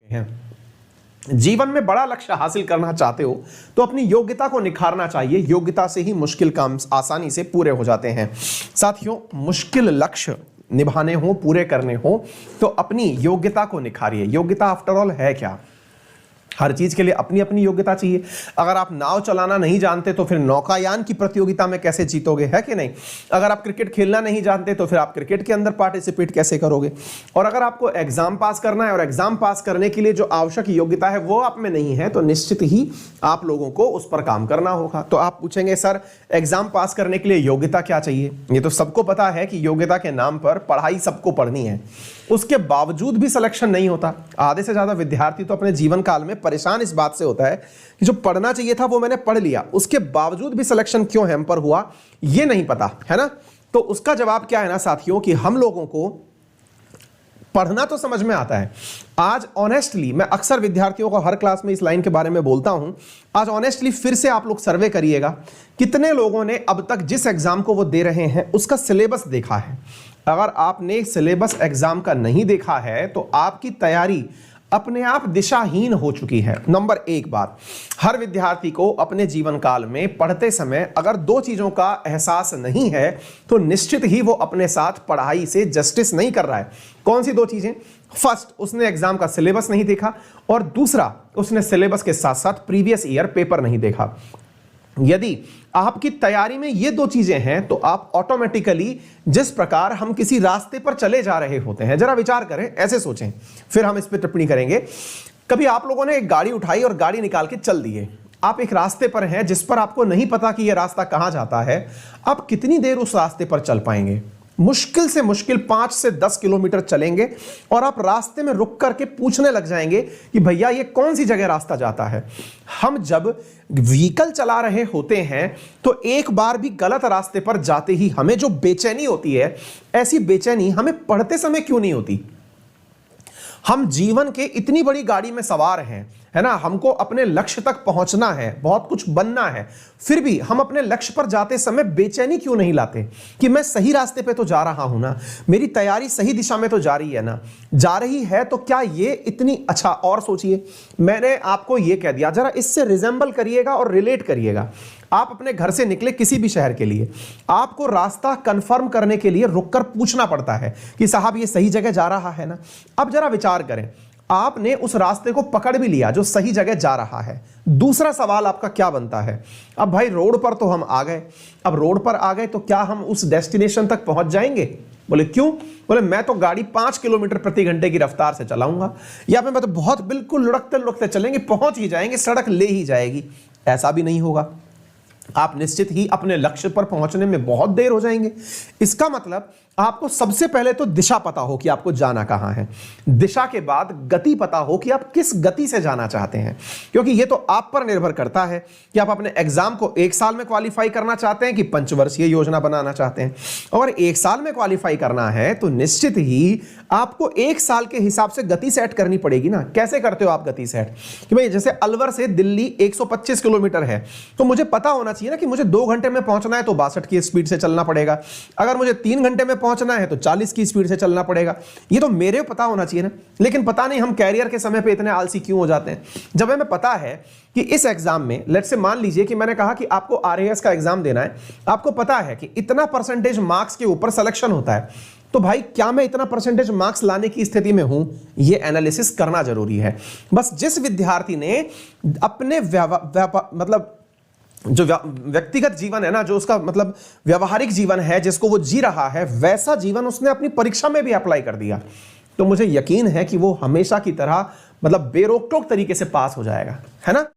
हैं। जीवन में बड़ा लक्ष्य हासिल करना चाहते हो तो अपनी योग्यता को निखारना चाहिए। योग्यता से ही मुश्किल काम आसानी से पूरे हो जाते हैं। साथियों, मुश्किल लक्ष्य निभाने हो, पूरे करने हो तो अपनी योग्यता को निखारिए। योग्यता आफ्टर ऑल है क्या? हर चीज के लिए अपनी अपनी योग्यता चाहिए। अगर आप नाव चलाना नहीं जानते तो फिर नौकायान की प्रतियोगिता में कैसे जीतोगे, है कि नहीं? अगर आप क्रिकेट खेलना नहीं जानते तो फिर आप क्रिकेट के अंदर पार्टिसिपेट कैसे करोगे? और अगर आपको एग्जाम पास करना है और एग्जाम पास करने के लिए जो आवश्यक योग्यता है वो आप में नहीं है तो निश्चित ही आप लोगों को उस पर काम करना होगा। तो आप पूछेंगे सर एग्जाम पास करने के लिए योग्यता क्या चाहिए? ये तो सबको पता है कि योग्यता के नाम पर पढ़ाई सबको पढ़नी है, उसके बावजूद भी सिलेक्शन नहीं होता। आधे से ज्यादा विद्यार्थी तो अपने जीवन काल में परेशान इस बात से होता है कि जो पढ़ना चाहिए था वो मैंने पढ़ लिया, उसके बावजूद भी सिलेक्शन क्यों हैम्पर हुआ ये नहीं पता, है ना? तो उसका जवाब क्या है ना साथियों, कि हम लोगों को पढ़ना तो समझ में आता है। आज ऑनेस्टली मैं अक्सर विद्यार्थियों को हर क्लास में इस लाइन के बारे में बोलता हूं। आज ऑनेस्टली फिर से आप लोग सर्वे करिएगा, कितने लोगों ने अब तक जिस एग्जाम को वो दे रहे हैं उसका सिलेबस देखा है? अगर आपने सिलेबस एग्जाम का नहीं देखा है तो आपकी तैयारी अपने आप दिशाहीन हो चुकी है। नंबर एक बात, हर विद्यार्थी को अपने जीवन काल में पढ़ते समय अगर दो चीजों का एहसास नहीं है तो निश्चित ही वो अपने साथ पढ़ाई से जस्टिस नहीं कर रहा है। कौन सी दो चीजें? फर्स्ट, उसने एग्जाम का सिलेबस नहीं देखा, और दूसरा, उसने सिलेबस के साथ साथ प्रीवियस ईयर पेपर नहीं देखा। यदि आपकी तैयारी में ये दो चीजें हैं तो आप ऑटोमेटिकली, जिस प्रकार हम किसी रास्ते पर चले जा रहे होते हैं, जरा विचार करें, ऐसे सोचें, फिर हम इस पर टिप्पणी करेंगे। कभी आप लोगों ने एक गाड़ी उठाई और गाड़ी निकाल के चल दिए। आप एक रास्ते पर हैं जिस पर आपको नहीं पता कि यह रास्ता कहां जाता है। आप कितनी देर उस रास्ते पर चल पाएंगे? मुश्किल से मुश्किल 5 से 10 किलोमीटर चलेंगे और आप रास्ते में रुक करके पूछने लग जाएंगे कि भैया ये कौन सी जगह रास्ता जाता है। हम जब व्हीकल चला रहे होते हैं तो एक बार भी गलत रास्ते पर जाते ही हमें जो बेचैनी होती है, ऐसी बेचैनी हमें पढ़ते समय क्यों नहीं होती? हम जीवन के इतनी बड़ी गाड़ी में सवार हैं, है ना? हमको अपने लक्ष्य तक पहुंचना है, बहुत कुछ बनना है, फिर भी हम अपने लक्ष्य पर जाते समय बेचैनी क्यों नहीं लाते कि मैं सही रास्ते पे तो जा रहा हूं ना, मेरी तैयारी सही दिशा में तो जा रही है ना? जा रही है तो क्या ये इतनी अच्छा? और सोचिए, मैंने आपको ये कह दिया, जरा इससे रिजेंबल करिएगा और रिलेट करिएगा। आप अपने घर से निकले किसी भी शहर के लिए, आपको रास्ता कंफर्म करने के लिए रुककर पूछना पड़ता है कि साहब ये सही जगह जा रहा है ना? अब जरा विचार करें, आपने उस रास्ते को पकड़ भी लिया जो सही जगह जा रहा है। दूसरा सवाल आपका क्या बनता है? अब भाई रोड पर तो हम आ गए, अब रोड पर आ गए तो क्या हम उस डेस्टिनेशन तक पहुंच जाएंगे? बोले क्यों? बोले मैं तो गाड़ी 5 किलोमीटर प्रति घंटे की रफ्तार से चलाऊंगा, या फिर मैं तो बहुत बिल्कुल लुढ़कते लुढ़कते चलेंगे, पहुंच ही जाएंगे, सड़क ले ही जाएगी। ऐसा भी नहीं होगा, आप निश्चित ही अपने लक्ष्य पर पहुंचने में बहुत देर हो जाएंगे। इसका मतलब आपको सबसे पहले तो दिशा पता हो कि आपको जाना कहां है, दिशा के बाद गति पता हो कि आप किस गति से जाना चाहते हैं, क्योंकि यह तो आप पर निर्भर करता है कि आप अपने एग्जाम को 1 साल में क्वालिफाई करना चाहते हैं कि पंचवर्षीय योजना बनाना चाहते हैं। अगर 1 साल में क्वालिफाई करना है तो निश्चित ही आपको 1 साल के हिसाब से गति सेट करनी पड़ेगी ना। कैसे करते हो आप गति सेट? कि भाई जैसे अलवर से दिल्ली 125 किलोमीटर है तो मुझे पता होना चाहिए ना कि मुझे 2 घंटे में पहुंचना है तो 62 की स्पीड से चलना पड़ेगा। अगर मुझे 3 घंटे में पहुंचना है तो 40 की स्पीड से चलना पड़ेगा। ये तो मेरे पता होना चाहिए ना। लेकिन पता नहीं हम कैरियर के समय पे इतने आलसी क्यों हो जाते हैं। जब हमें पता है कि इस एग्जाम में, लेट्स से मान लीजिए कि मैंने कहा कि आपको आरएएस का एग्जाम देना है, आपको पता है कि इतना परसेंटेज मार्क्स के ऊपर सिलेक्शन होता है, तो भाई क्या मैं इतना परसेंटेज मार्क्स लाने की स्थिति में हूं? ये एनालिसिस करना जरूरी है। बस जिस विद्यार्थी ने अपने मतलब जो व्यक्तिगत जीवन है ना, जो उसका मतलब व्यवहारिक जीवन है जिसको वो जी रहा है, वैसा जीवन उसने अपनी परीक्षा में भी अप्लाई कर दिया, तो मुझे यकीन है कि वो हमेशा की तरह मतलब बेरोक टोक तरीके से पास हो जाएगा, है ना।